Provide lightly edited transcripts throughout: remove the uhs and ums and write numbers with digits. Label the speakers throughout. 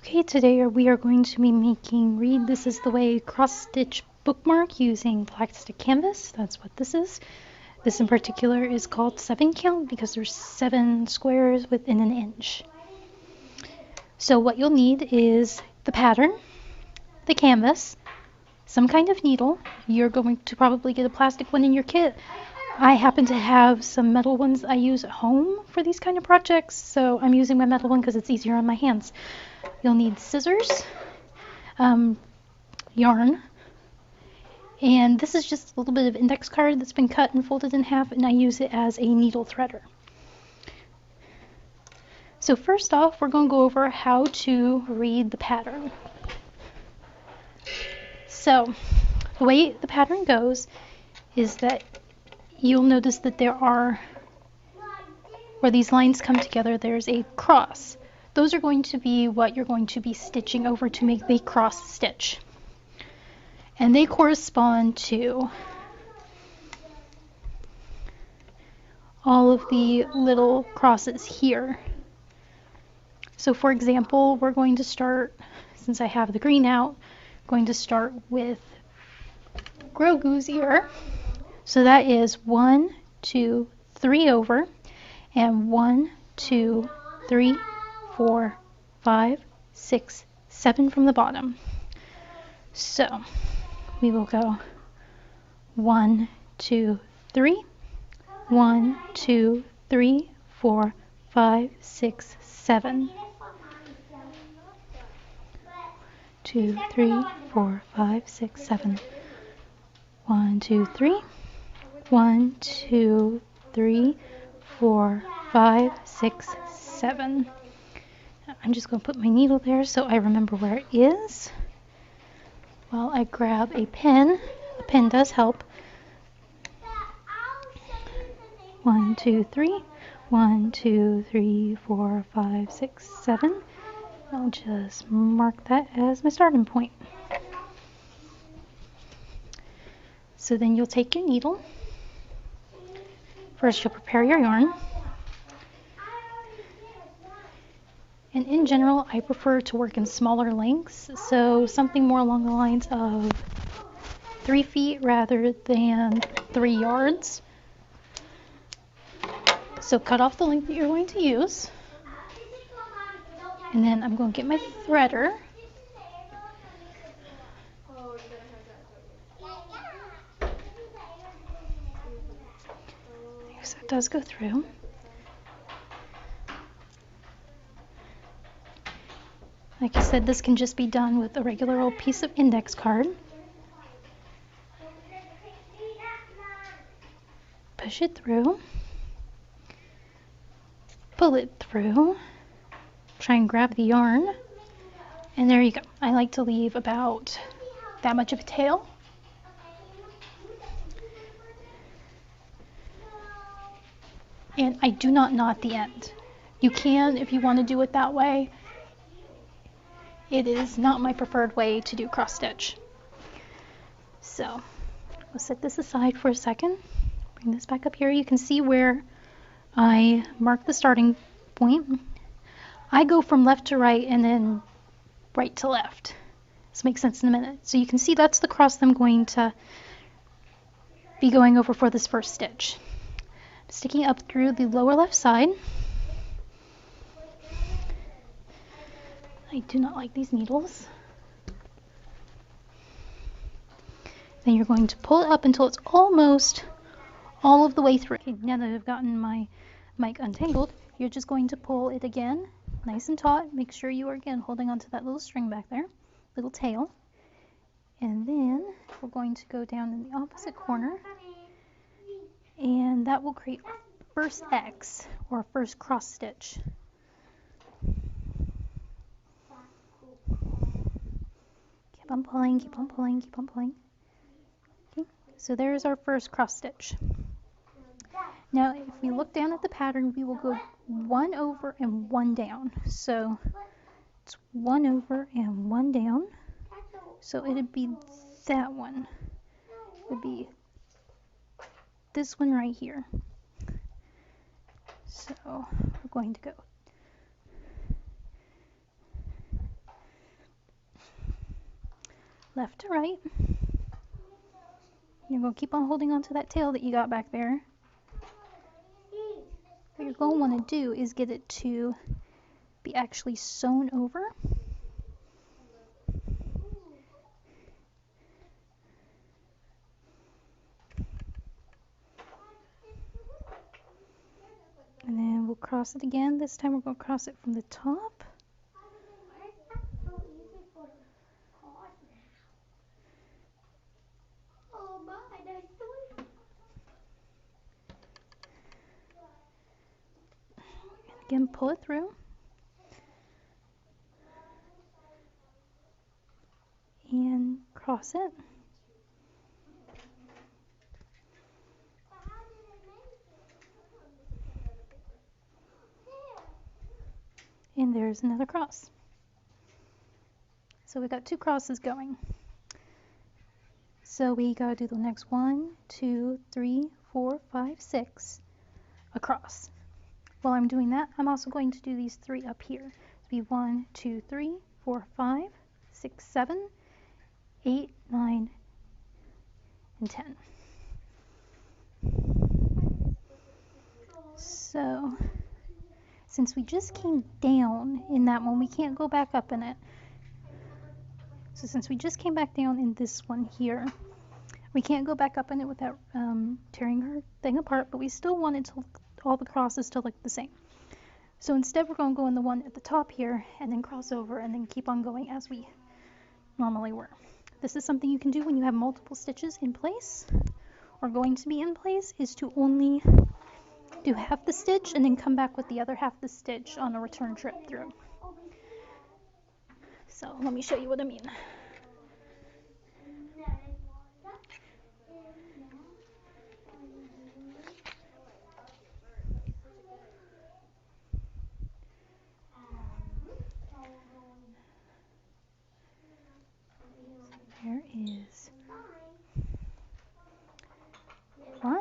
Speaker 1: Okay, today we are going to be making Read This Is the Way cross-stitch bookmark using plastic canvas. That's what this is. This in particular is called 7 count because there's 7 squares within an inch. So what you'll need is the pattern, the canvas, some kind of needle. You're going to probably get a plastic one in your kit. I happen to have some metal ones I use at home for these kind of projects, so I'm using my metal one because it's easier on my hands. You'll need scissors, yarn, and this is just a little bit of index card that's been cut and folded in half, and I use it as a needle threader. So first off, we're going to go over how to read the pattern. So the way the pattern goes is that you'll notice that there are, where these lines come together, there's a cross. Those are going to be what you're going to be stitching over to make the cross stitch. And they correspond to all of the little crosses here. So for example, we're going to start, since I have the green out, going to start with Grogu's ear. So that is 1, 2, 3 over, and 1, 2, 3, 4, 5, 6, 7 from the bottom. So we will go 1, 2, 3, 1, 2, 3, 4, 5, 6, 7. 2, 3, 4, 5, 6, 7. 1, 2, 3. 1, 2, 3, 4, 5, 6, 7. I'm just going to put my needle there so I remember where it is. While I grab a pen. A pen does help. 1, 2, 3. 1, 2, 3, 4, 5, 6, 7. I'll just mark that as my starting point. So then you'll take your needle. First you'll prepare your yarn. And in general, I prefer to work in smaller lengths, so something more along the lines of 3 feet rather than 3 yards. So cut off the length that you're going to use. And then I'm going to get my threader. So it does go through. Like I said, this can just be done with a regular old piece of index card. Push it through. Pull it through. Try and grab the yarn. And there you go. I like to leave about that much of a tail. And I do not knot the end. You can if you want to do it that way. It is not my preferred way to do cross stitch. So we'll set this aside for a second. Bring this back up here. You can see where I mark the starting point. I go from left to right and then right to left. This makes sense in a minute. So you can see that's the cross I'm going to be going over for this first stitch. I'm sticking up through the lower left side. I do not like these needles. Then you're going to pull it up until it's almost all of the way through. Okay, now that I've gotten my mic untangled, you're just going to pull it again, nice and taut. Make sure you are again holding onto that little string back there, little tail. And then we're going to go down in the opposite corner, and that will create our first X, or first cross stitch. Keep on pulling, keep on pulling, keep on pulling. Okay, so there's our first cross stitch. Now, if we look down at the pattern, we will go 1 over and 1 down. So it's 1 over and 1 down. So it'd be that one. It would be this one right here. So we're going to go left to right. You're going to keep on holding on to that tail that you got back there. What you're going to want to do is get it to be actually sewn over. And then we'll cross it again. This time we're going to cross it from the top. And again, pull it through. And cross it. And there's another cross. So we got 2 crosses going. So we gotta do the next 1, 2, 3, 4, 5, 6 across. While I'm doing that, I'm also going to do these 3 up here. It'll be 1, 2, 3, 4, 5, 6, 7, 8, 9, and 10. So since we just came down in that one, we can't go back up in it. So since we just came back down in this one here, we can't go back up in it without tearing our thing apart, but we still wanted to all the crosses to look the same. So instead we're going to go in the one at the top here and then cross over and then keep on going as we normally were. This is something you can do when you have multiple stitches in place or going to be in place, is to only do half the stitch and then come back with the other half the stitch on a return trip through. So let me show you what I mean. There is 1,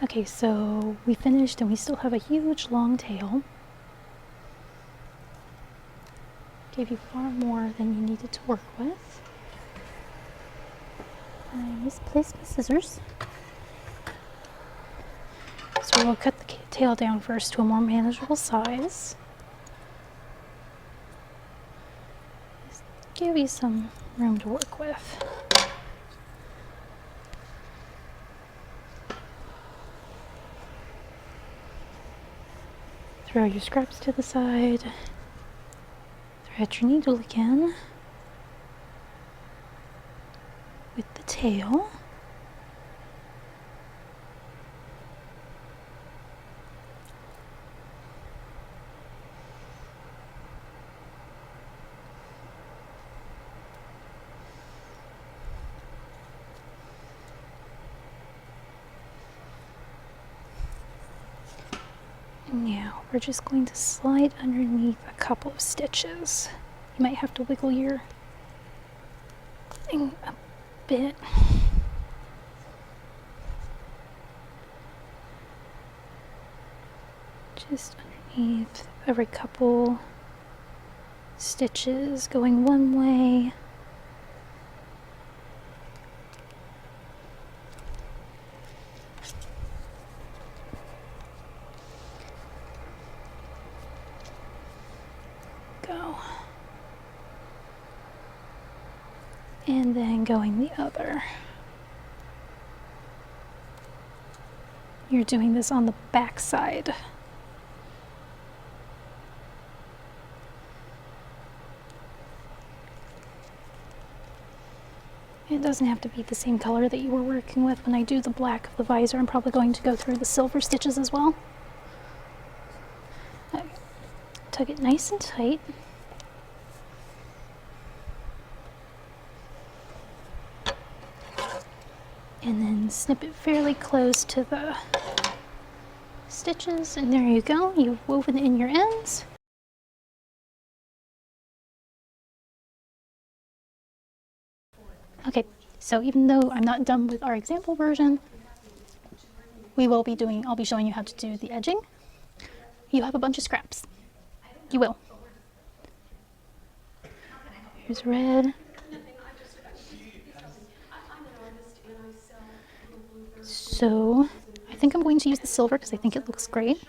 Speaker 1: Okay, so we finished and we still have a huge long tail. Gave you far more than you needed to work with. I misplaced my scissors. So we'll cut the tail down first to a more manageable size. Just give you some room to work with. Throw your scraps to the side. Thread your needle again with the tail. Now we're just going to slide underneath a couple of stitches. You might have to wiggle your thing a bit. Just underneath every couple stitches going one way. Go. And then going the other. You're doing this on the back side. It doesn't have to be the same color that you were working with. When I do the black of the visor, I'm probably going to go through the silver stitches as well. Okay. Tug it nice and tight. And then snip it fairly close to the stitches, and there you go. You've woven in your ends. Okay, so even though I'm not done with our example version, I'll be showing you how to do the edging. You have a bunch of scraps. You will. Here's red. So I think I'm going to use the silver because I think it looks great.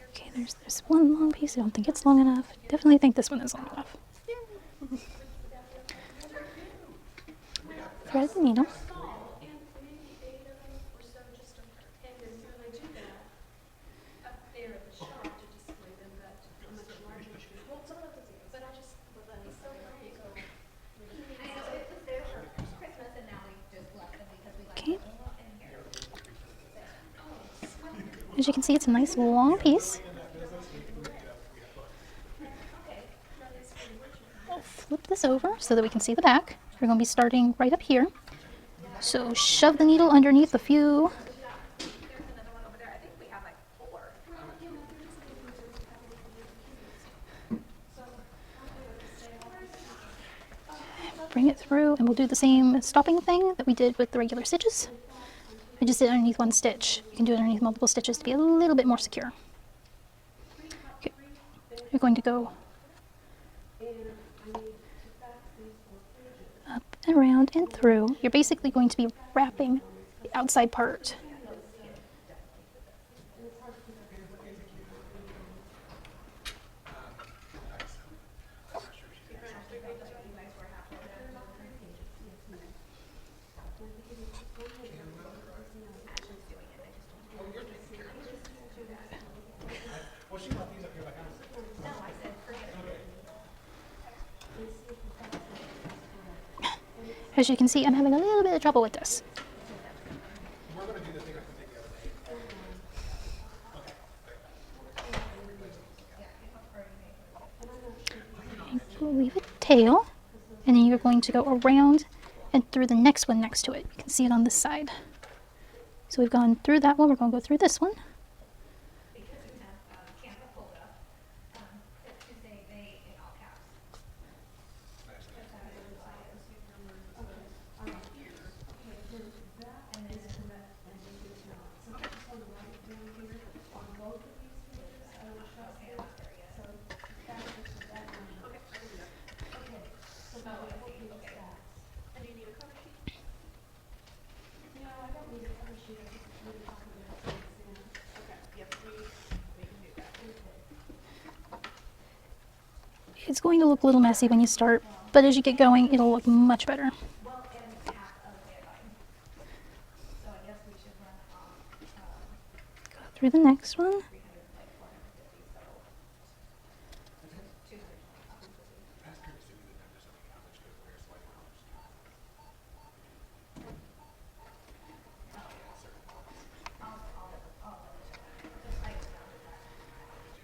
Speaker 1: Okay, there's this one long piece. I don't think it's long enough. Definitely think this one is long enough. Thread the needle. Okay. As you can see, it's a nice long piece. I'll flip this over so that we can see the back. We're going to be starting right up here. So shove the needle underneath a few. Bring it through, and we'll do the same stopping thing that we did with the regular stitches. I just did it underneath one stitch. You can do it underneath multiple stitches to be a little bit more secure. Okay. You're going to go up and around and through. You're basically going to be wrapping the outside part. As you can see, I'm having a little bit of trouble with this. Leave a tail, and then you're going to go around and through the next one next to it. You can see it on this side. So we've gone through that one, we're going to go through this one. It's going to look a little messy when you start, but as you get going, it'll look much better. Go through the next one.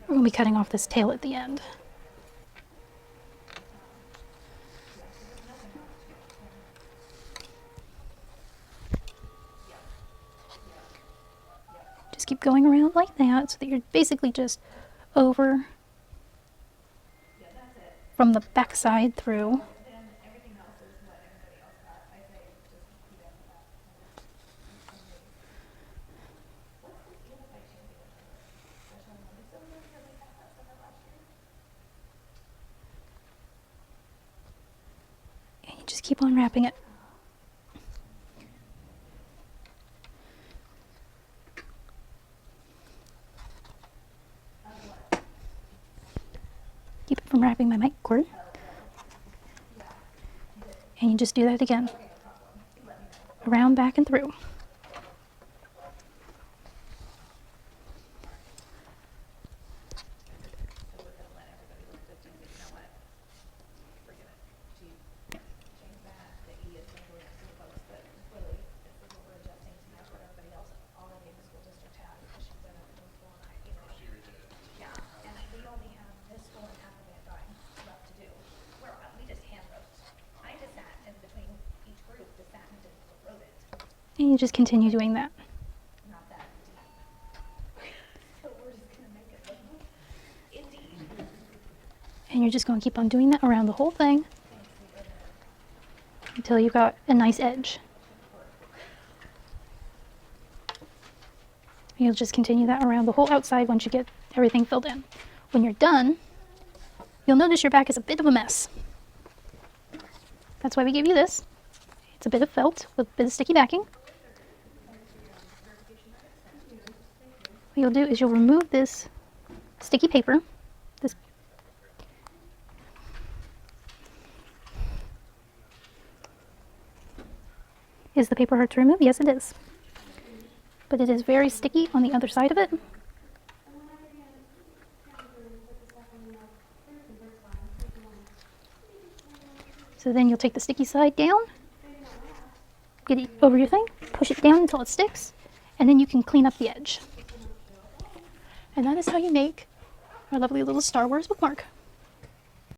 Speaker 1: We're going to be cutting off this tail at the end. Just keep going around like that so that you're basically just over from the back side through. And you just keep on wrapping it. Keep it from wrapping my mic cord. And you just do that again. Around, back, and through. And you just continue doing that. And you're just going to keep on doing that around the whole thing until you've got a nice edge. And you'll just continue that around the whole outside once you get everything filled in. When you're done, you'll notice your back is a bit of a mess. That's why we gave you this. It's a bit of felt with a bit of sticky backing. What you'll do is you'll remove this sticky paper. This is the paper hard to remove? Yes, it is. But it is very sticky on the other side of it. So then you'll take the sticky side down, get it over your thing, push it down until it sticks, and then you can clean up the edge. And that is how you make our lovely little Star Wars bookmark.